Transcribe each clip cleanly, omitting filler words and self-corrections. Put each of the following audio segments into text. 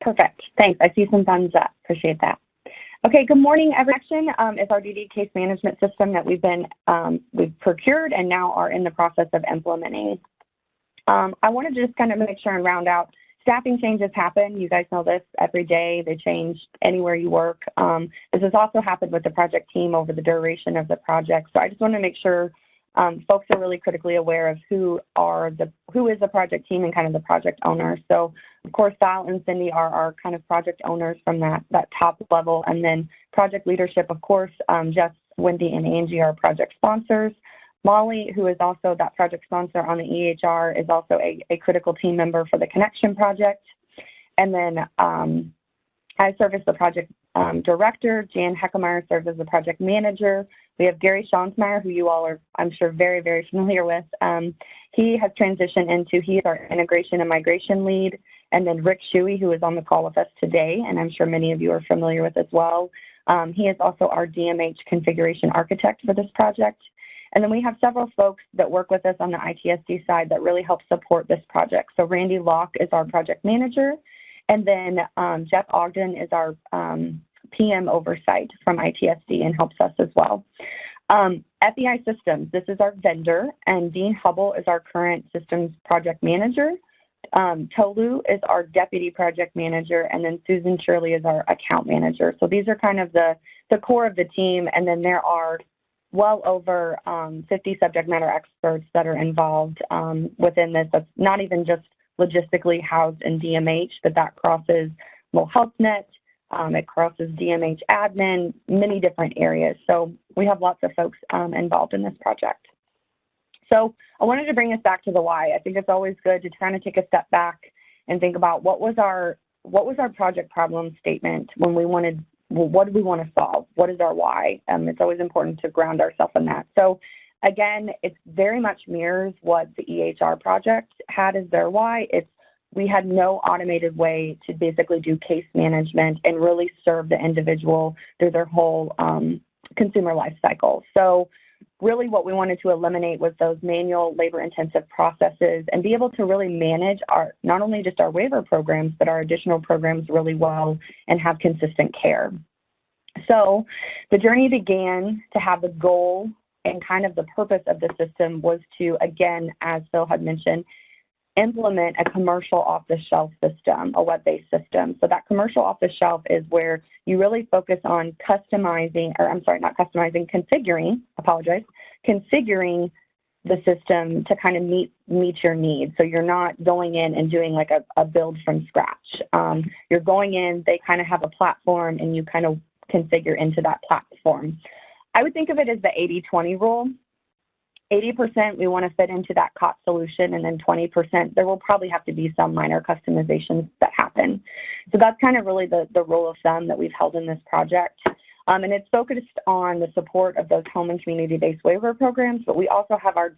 Perfect. Thanks. I see some thumbs up. Appreciate that. Okay, good morning, everyone. Is our DD case management system that we've procured and now are in the process of implementing. I wanted to just kind of make sure and round out. Staffing changes happen. You guys know this every day. They change anywhere you work. This has also happened with the project team over the duration of the project. So I just want to make sure folks are really critically aware of who is the project team and kind of the project owner. So of course, Val and Cindy are our kind of project owners from that top level. And then project leadership, of course, Jess, Wendy, and Angie are project sponsors. Molly, who is also that project sponsor on the EHR, is also a critical team member for the ConneXion project. And then I serve as the project director. Jan Heckemeyer serves as the project manager. We have Gary Schonsmeyer, who you all are, I'm sure, very, very familiar with. He has transitioned into, he is our integration and migration lead. And then Rick Shuey, who is on the call with us today, and I'm sure many of you are familiar with as well. He is also our DMH configuration architect for this project. And then we have several folks that work with us on the ITSD side that really help support this project. So Randy Locke is our project manager. And then Jeff Ogden is our PM oversight from ITSD and helps us as well. FEI Systems, this is our vendor, and Dean Hubble is our current systems project manager. Tolu is our deputy project manager, and then Susan Shirley is our account manager. So these are kind of the core of the team, and then there are well over 50 subject matter experts that are involved within this. That's not even just logistically housed in DMH, but that crosses Mobile Health Net, it crosses DMH admin, many different areas. So we have lots of folks involved in this project. So I wanted to bring us back to the why. I think it's always good to kind of take a step back and think about what was our project problem statement when we wanted, well, what do we want to solve? What is our why? It's always important to ground ourselves in that. So again, it very much mirrors what the EHR project had as their why. We had no automated way to basically do case management and really serve the individual through their whole consumer life cycle. So really what we wanted to eliminate was those manual labor-intensive processes and be able to really manage not only just our waiver programs, but our additional programs really well and have consistent care. So the journey began to have the goal and kind of the purpose of the system was to, again, as Phil had mentioned, implement a commercial off-the-shelf system, a web-based system. So that commercial off-the-shelf is where you really focus on configuring the system to kind of meet your needs. So you're not going in and doing like a build from scratch. You're going in, they kind of have a platform and you kind of configure into that platform. I would think of it as the 80-20 rule. 80% we want to fit into that COT solution, and then 20% there will probably have to be some minor customizations that happen. So that's kind of really the rule of thumb that we've held in this project. And it's focused on the support of those home and community-based waiver programs, but we also have our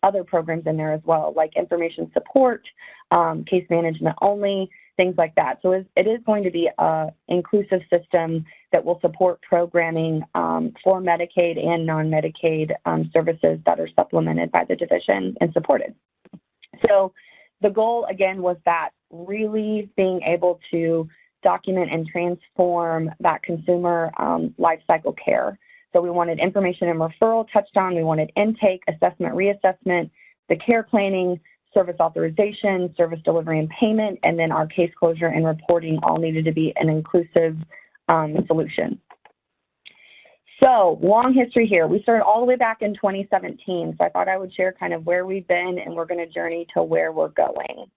other programs in there as well, like information support, case management only, things like that. So it is going to be an inclusive system that will support programming for Medicaid and non-Medicaid services that are supplemented by the division and supported. So the goal, again, was that really being able to document and transform that consumer life cycle care. So we wanted information and referral touched on, we wanted intake, assessment, reassessment, the care planning, service authorization, service delivery and payment, and then our case closure and reporting all needed to be an inclusive solution. So long history here. We started all the way back in 2017. So I thought I would share kind of where we've been and we're going to journey to where we're going.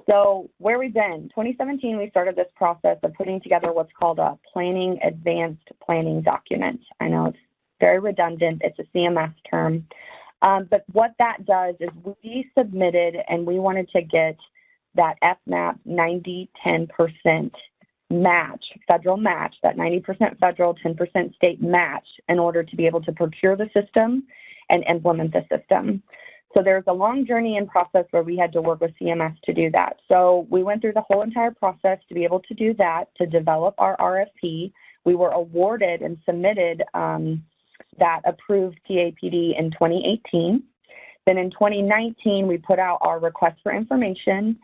So where we've been, 2017, we started this process of putting together what's called a advanced planning document. I know it's very redundant. It's a CMS term. But what that does is we submitted and we wanted to get that FMAP 90-10% match, federal match, that 90% federal, 10% state match in order to be able to procure the system and implement the system. So there's a long journey and process where we had to work with CMS to do that. So we went through the whole entire process to be able to do that, to develop our RFP. We were awarded and submitted that approved PAPD in 2018. Then in 2019, we put out our request for information.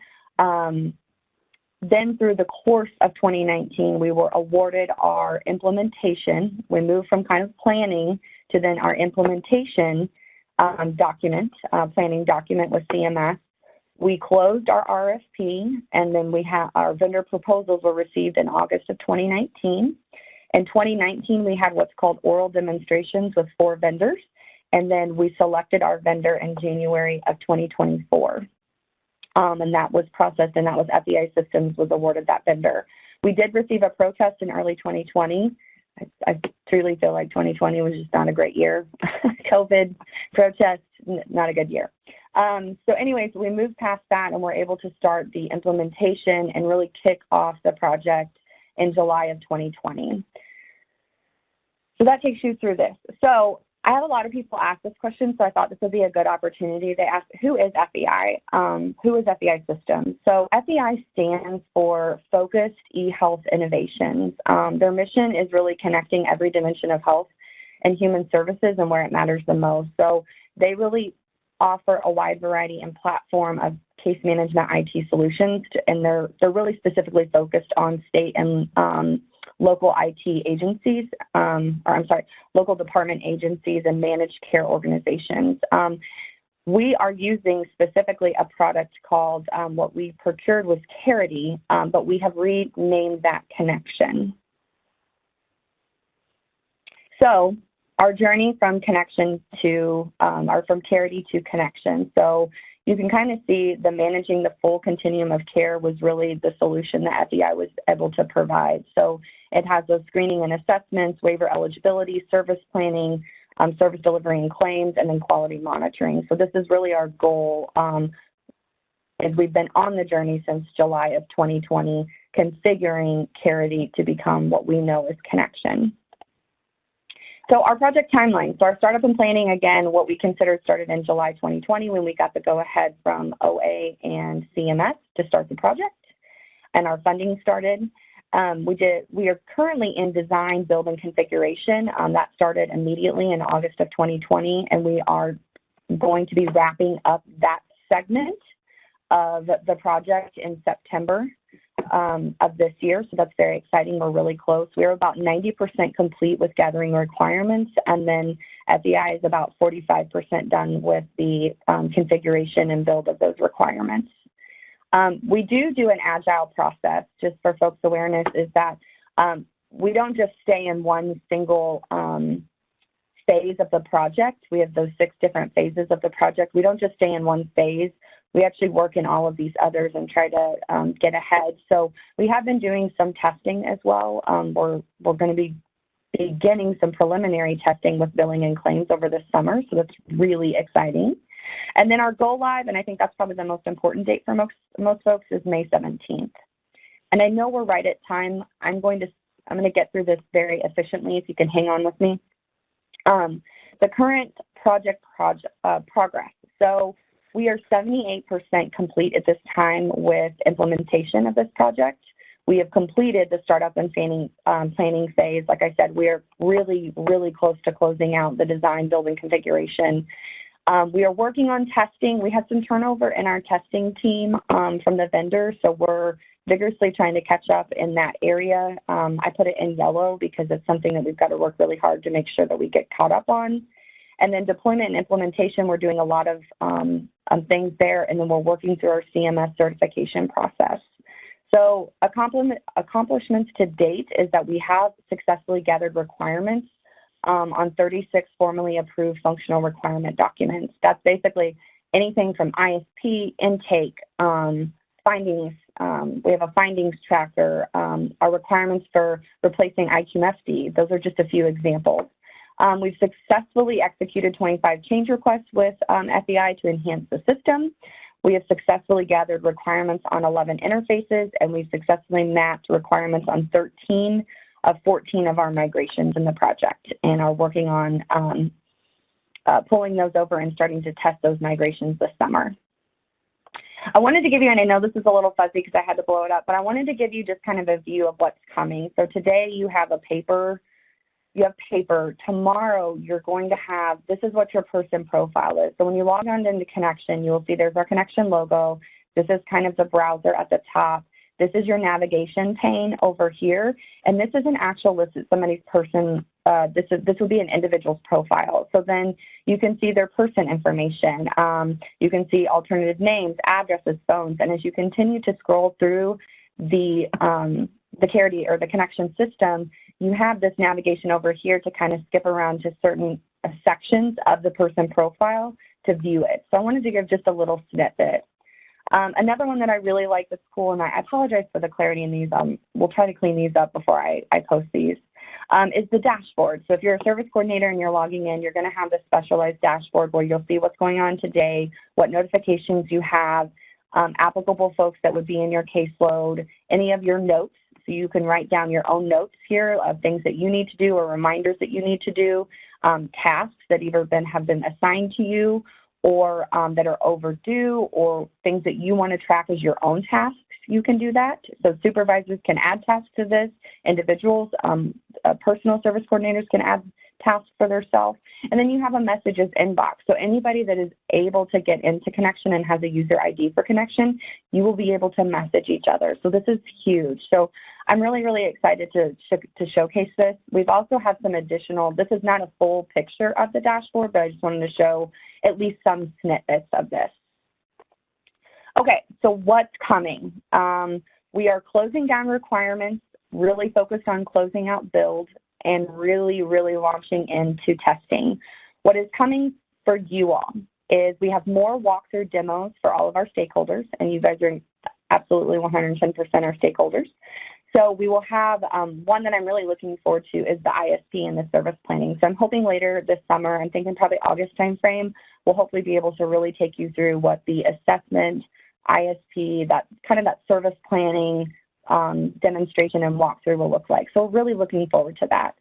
Then through the course of 2019, we were awarded our implementation. We moved from kind of planning to then our implementation document, planning document with CMS. We closed our RFP, and then our vendor proposals were received in August of 2019. In 2019, we had what's called oral demonstrations with 4 vendors, and then we selected our vendor in January of 2024. And that was processed, and that was FEI Systems was awarded that vendor. We did receive a protest in early 2020. I truly feel like 2020 was just not a great year. COVID, protests, not a good year. So anyways, we moved past that, and we're able to start the implementation and really kick off the project in July of 2020. So that takes you through this. So I have a lot of people ask this question, so I thought this would be a good opportunity. They ask, who is FEI? Who is FEI Systems? So FEI stands for Focused eHealth Innovations. Their mission is really connecting every dimension of health and human services and where it matters the most. So they really offer a wide variety and platform of case management IT solutions, and they're really specifically focused on state and local IT agencies, local department agencies and managed care organizations. We are using specifically a product called, what we procured was Carity, but we have renamed that ConneXion. So our journey from ConneXion to, or from Carity to ConneXion. So you can kind of see the managing the full continuum of care was really the solution that FEI was able to provide. So it has those screening and assessments, waiver eligibility, service planning, service delivery and claims, and then quality monitoring. So this is really our goal as we've been on the journey since July of 2020, configuring Carity to become what we know as ConneXion. So our project timeline. So our startup and planning, again, what we considered started in July 2020 when we got the go-ahead from OA and CMS to start the project, and our funding started. We are currently in design, build, and configuration. That started immediately in August of 2020, and we are going to be wrapping up that segment of the project in September of this year, so that's very exciting. We're really close. We're about 90% complete with gathering requirements, and then FEI is about 45% done with the configuration and build of those requirements. We do an agile process, just for folks' awareness, is that we don't just stay in one single phase of the project. We have those 6 different phases of the project. We don't just stay in one phase. We actually work in all of these others and try to get ahead. So we have been doing some testing as well. We're going to be beginning some preliminary testing with billing and claims over the summer, so that's really exciting. And then our go live, and I think that's probably the most important date for most folks, is May 17th. And I know we're right at time. I'm going to get through this very efficiently if you can hang on with me. The current project progress. So we are 78% complete at this time with implementation of this project. We have completed the startup and planning phase. Like I said, we are really, really close to closing out the design, building, configuration. We are working on testing. We had some turnover in our testing team from the vendor, so we're vigorously trying to catch up in that area. I put it in yellow because it's something that we've got to work really hard to make sure that we get caught up on. And then deployment and implementation, we're doing a lot of things there, and then we're working through our CMS certification process. So accomplishments to date is that we have successfully gathered requirements on 36 formally approved functional requirement documents. That's basically anything from ISP, intake, findings. We have a findings tracker, our requirements for replacing IQMFD. Those are just a few examples. We've successfully executed 25 change requests with FEI to enhance the system. We have successfully gathered requirements on 11 interfaces, and we've successfully mapped requirements on 13 of 14 of our migrations in the project, and are working on pulling those over and starting to test those migrations this summer. I wanted to give you, and I know this is a little fuzzy because I had to blow it up, but I wanted to give you just kind of a view of what's coming. So today you have a paper. You have paper. Tomorrow you're going to have, this is what your person profile is. So when you log on into ConneXion, you'll see there's our ConneXion logo. This is kind of the browser at the top. This is your navigation pane over here, and this is an actual list of somebody's person. This will be an individual's profile. So then you can see their person information. You can see alternative names, addresses, phones, and as you continue to scroll through the Carity or the Connexion system, you have this navigation over here to kind of skip around to certain sections of the person profile to view it. So I wanted to give just a little snippet. Another one that I really like that's cool, and I apologize for the clarity in these. We'll try to clean these up before I post these, is the dashboard. So if you're a service coordinator and you're logging in, you're going to have the specialized dashboard where you'll see what's going on today, what notifications you have, applicable folks that would be in your caseload, any of your notes. So you can write down your own notes here of things that you need to do or reminders that you need to do, tasks that either have been assigned to you or that are overdue, or things that you want to track as your own tasks. You can do that. So supervisors can add tasks to this. Individuals, personal service coordinators can add tasks for themselves. And then you have a messages inbox. So anybody that is able to get into ConneXion and has a user ID for ConneXion, you will be able to message each other. So this is huge. So I'm really, really excited to showcase this. We've also had some additional, this is not a full picture of the dashboard, but I just wanted to show at least some snippets of this. Okay, so what's coming? We are closing down requirements, really focused on closing out build, and really, really launching into testing. What is coming for you all is we have more walkthrough demos for all of our stakeholders, and you guys are absolutely 110% our stakeholders. So we will have one that I'm really looking forward to is the ISP and the service planning. So I'm hoping later this summer, I'm thinking probably August timeframe, we'll hopefully be able to really take you through what the assessment, ISP, that kind of that service planning demonstration and walkthrough will look like. So really looking forward to that.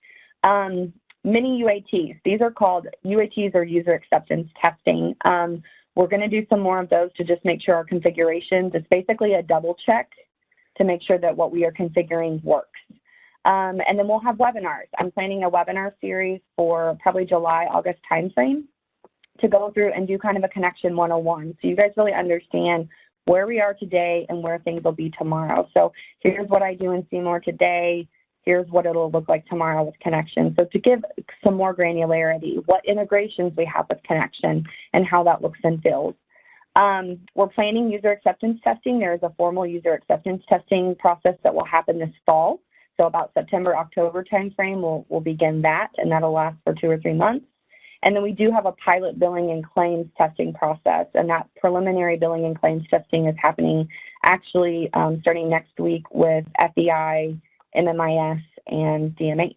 Mini UATs, these are called UATs or user acceptance testing. We're going to do some more of those to just make sure our configurations, it's basically a double check to make sure that what we are configuring works. And then we'll have webinars. I'm planning a webinar series for probably July, August timeframe to go through and do kind of a ConneXion 101. So you guys really understand where we are today and where things will be tomorrow. So here's what I do in Seymour today. Here's what it'll look like tomorrow with ConneXion. So to give some more granularity, what integrations we have with ConneXion and how that looks and feels. We're planning user acceptance testing. There is a formal user acceptance testing process that will happen this fall. So about September, October timeframe, we'll begin that, and that'll last for 2 or 3 months. And then we do have a pilot billing and claims testing process, and that preliminary billing and claims testing is happening actually starting next week with FEI, MMIS, and DMH.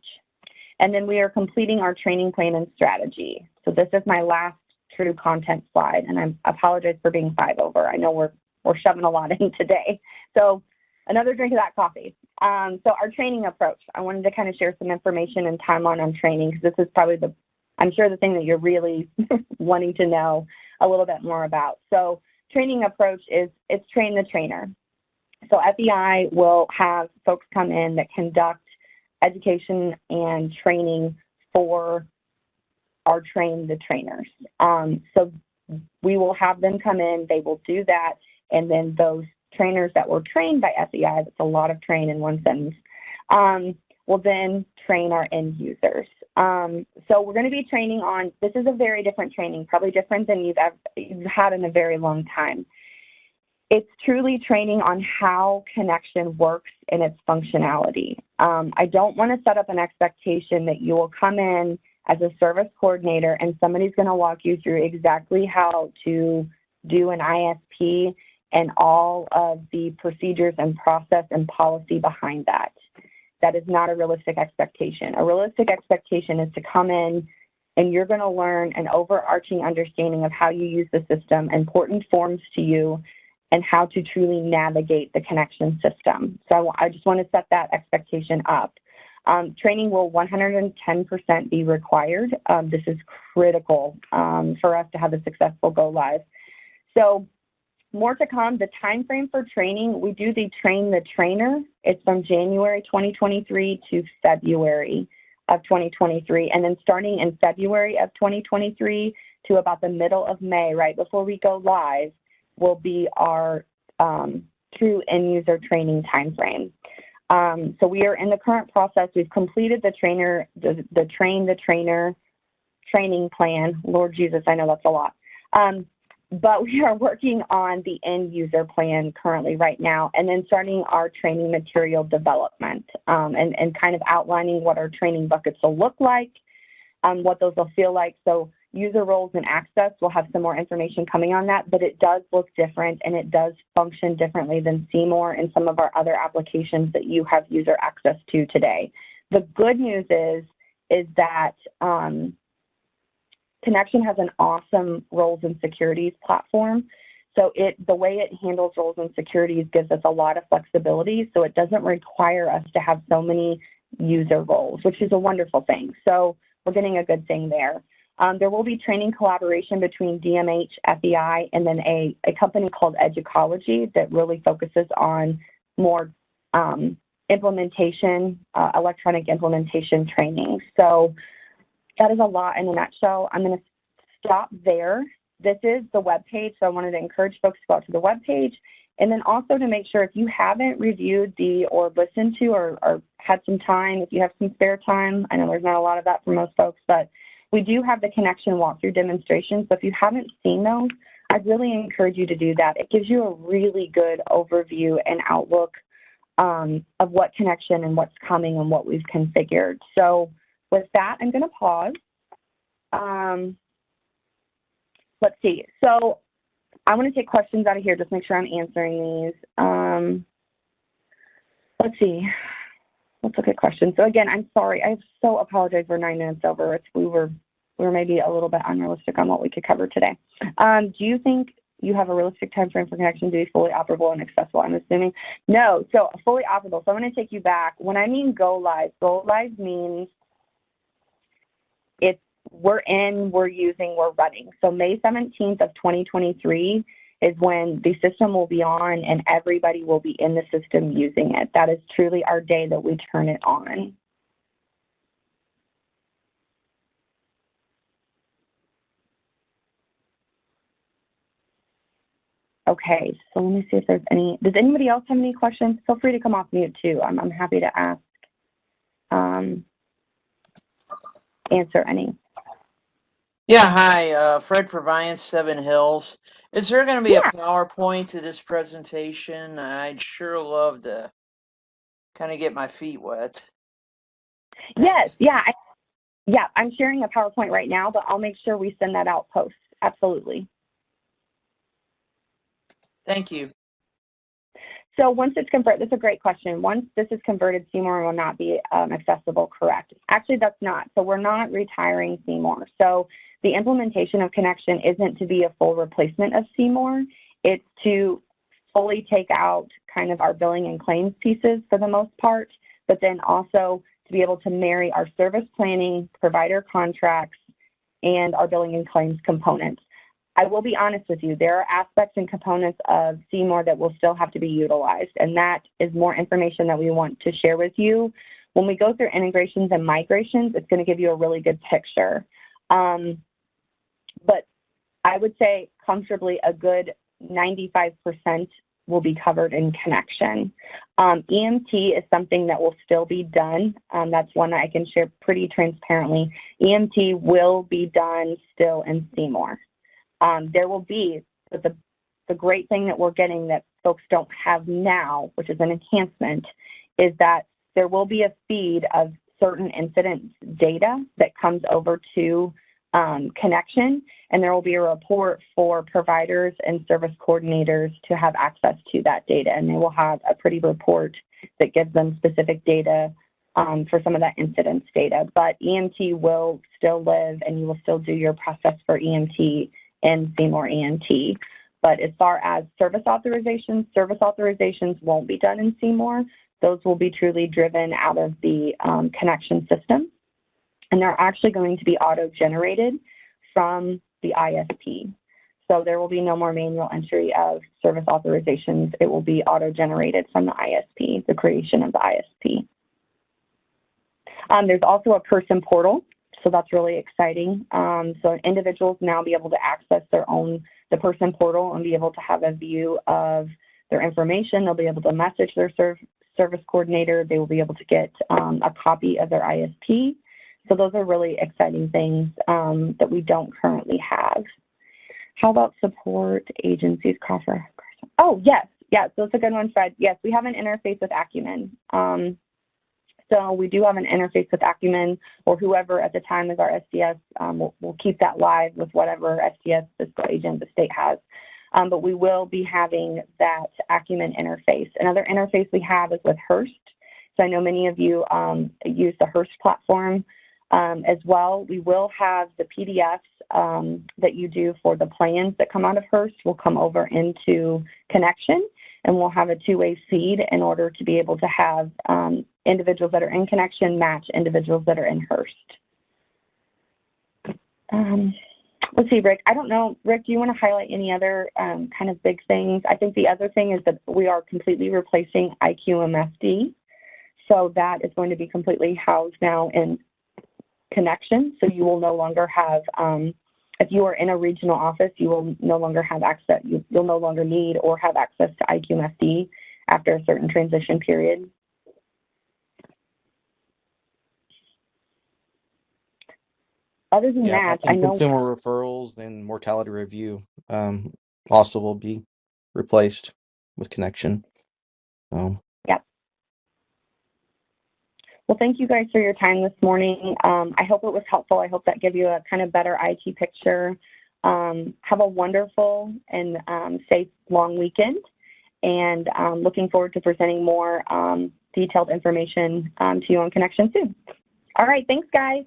And then we are completing our training plan and strategy. So this is my last true content slide, and I apologize for being 5 over. I know we're shoving a lot in today. So another drink of that coffee. So our training approach, I wanted to kind of share some information and timeline on training, because this is probably I'm sure the thing that you're really wanting to know a little bit more about. So training approach is, it's train the trainer. So FEI will have folks come in that conduct education and training for our train the trainers. So we will have them come in, they will do that, and then those trainers that were trained by FEI, that's a lot of train in one sentence, will then train our end users. So we're going to be training on, this is a very different training, probably different than you've had in a very long time. It's truly training on how ConneXion works and its functionality. I don't want to set up an expectation that you will come in as a service coordinator and somebody's going to walk you through exactly how to do an ISP and all of the procedures and process and policy behind that. That is not a realistic expectation. A realistic expectation is to come in and you're going to learn an overarching understanding of how you use the system, important forms to you, and how to truly navigate the ConneXion system. So I just want to set that expectation up. Training will 110% be required. This is critical for us to have a successful go live. So more to come. The time frame for training, we do the train the trainer. It's from January 2023 to February of 2023. And then starting in February of 2023 to about the middle of May, right before we go live, will be our true end user training timeframe. So we are in the current process. We've completed the train the trainer training plan. Lord Jesus, I know that's a lot. But we are working on the end user plan currently right now, and then starting our training material development, and kind of outlining what our training buckets will look like, what those will feel like. So user roles and access, we'll have some more information coming on that, but it does look different and it does function differently than Seymour and some of our other applications that you have user access to today. The good news is that ConneXion has an awesome roles and securities platform. So the way it handles roles and securities gives us a lot of flexibility. So it doesn't require us to have so many user roles, which is a wonderful thing. So we're getting a good thing there. There will be training collaboration between DMH, FEI, and then a company called Educology that really focuses on more implementation, electronic implementation training. So that is a lot in a nutshell. I'm going to stop there. This is the webpage, so I wanted to encourage folks to go out to the webpage, and then also to make sure if you haven't reviewed or listened to or had some time, if you have some spare time, I know there's not a lot of that for most folks, but we do have the ConneXion walkthrough demonstrations. So if you haven't seen those, I'd really encourage you to do that. It gives you a really good overview and outlook of what ConneXion and what's coming and what we've configured. So with that, I'm going to pause. Let's see. So I want to take questions out of here. Just make sure I'm answering these. Let's see. Let's look at questions. So again, I'm sorry. I so apologize. We're 9 minutes over. We were maybe a little bit unrealistic on what we could cover today. Do you think you have a realistic time frame for ConneXion to be fully operable and accessible? I'm assuming no. So fully operable. So I'm going to take you back. When I mean go live means we're in, we're using, we're running. So May 17th of 2023 is when the system will be on and everybody will be in the system using it. That is truly our day that we turn it on. Okay, so let me see if there's any, does anybody else have any questions? Feel free to come off mute too. I'm happy to ask, answer any. Yeah, hi, Fred Proviance, Seven Hills. Is there going to be a PowerPoint to this presentation? I'd sure love to kind of get my feet wet. Thanks. Yes, I'm sharing a PowerPoint right now, but I'll make sure we send that out post. Absolutely. Thank you. So once it's converted, that's a great question. Once this is converted, Seymour will not be accessible, correct? Actually, that's not. So we're not retiring Seymour. So the implementation of ConneXion isn't to be a full replacement of Seymour. It's to fully take out kind of our billing and claims pieces for the most part, but then also to be able to marry our service planning, provider contracts, and our billing and claims components. I will be honest with you, there are aspects and components of Seymour that will still have to be utilized, and that is more information that we want to share with you. When we go through integrations and migrations, it's going to give you a really good picture. But I would say comfortably a good 95% will be covered in ConneXion. EMT is something that will still be done. That's one that I can share pretty transparently. EMT will be done still in Seymour. There will be, the great thing that we're getting that folks don't have now, which is an enhancement, is that there will be a feed of certain incident data that comes over to ConneXion, and there will be a report for providers and service coordinators to have access to that data, and they will have a pretty report that gives them specific data for some of that incidence data. But EMT will still live, and you will still do your process for EMT in Seymour EMT. But as far as service authorizations won't be done in Seymour. Those will be truly driven out of the ConneXion system. And they're actually going to be auto-generated from the ISP. So there will be no more manual entry of service authorizations. It will be auto-generated from the ISP, the creation of the ISP. There's also a person portal, so that's really exciting. So individuals now be able to access the person portal and be able to have a view of their information. They'll be able to message their service coordinator. They will be able to get a copy of their ISP. So those are really exciting things that we don't currently have. How about support agencies, Coffer? Oh, yes. Yes, that's a good one, Fred. Yes, we have an interface with Acumen. So we do have an interface with Acumen, or whoever at the time is our SDS. We'll keep that live with whatever SDS fiscal agent the state has. But we will be having that Acumen interface. Another interface we have is with Hearst. So I know many of you use the Hearst platform as well. We will have the PDFs that you do for the plans that come out of Hearst will come over into ConneXion, and we'll have a two-way feed in order to be able to have individuals that are in ConneXion match individuals that are in Hearst. Let's see, Rick. I don't know. Rick, do you want to highlight any other kind of big things? I think the other thing is that we are completely replacing IQMFD. So that is going to be completely housed now in ConneXion. So you will no longer have, if you are in a regional office, you will no longer have access, you'll no longer need or have access to IQMFD after a certain transition period. Other than that, I know consumer referrals and mortality review also will be replaced with ConneXion. Yep. Well, thank you guys for your time this morning. I hope it was helpful. I hope that gave you a kind of better IT picture. Have a wonderful and safe long weekend, and looking forward to presenting more detailed information to you on ConneXion soon. All right, thanks, guys.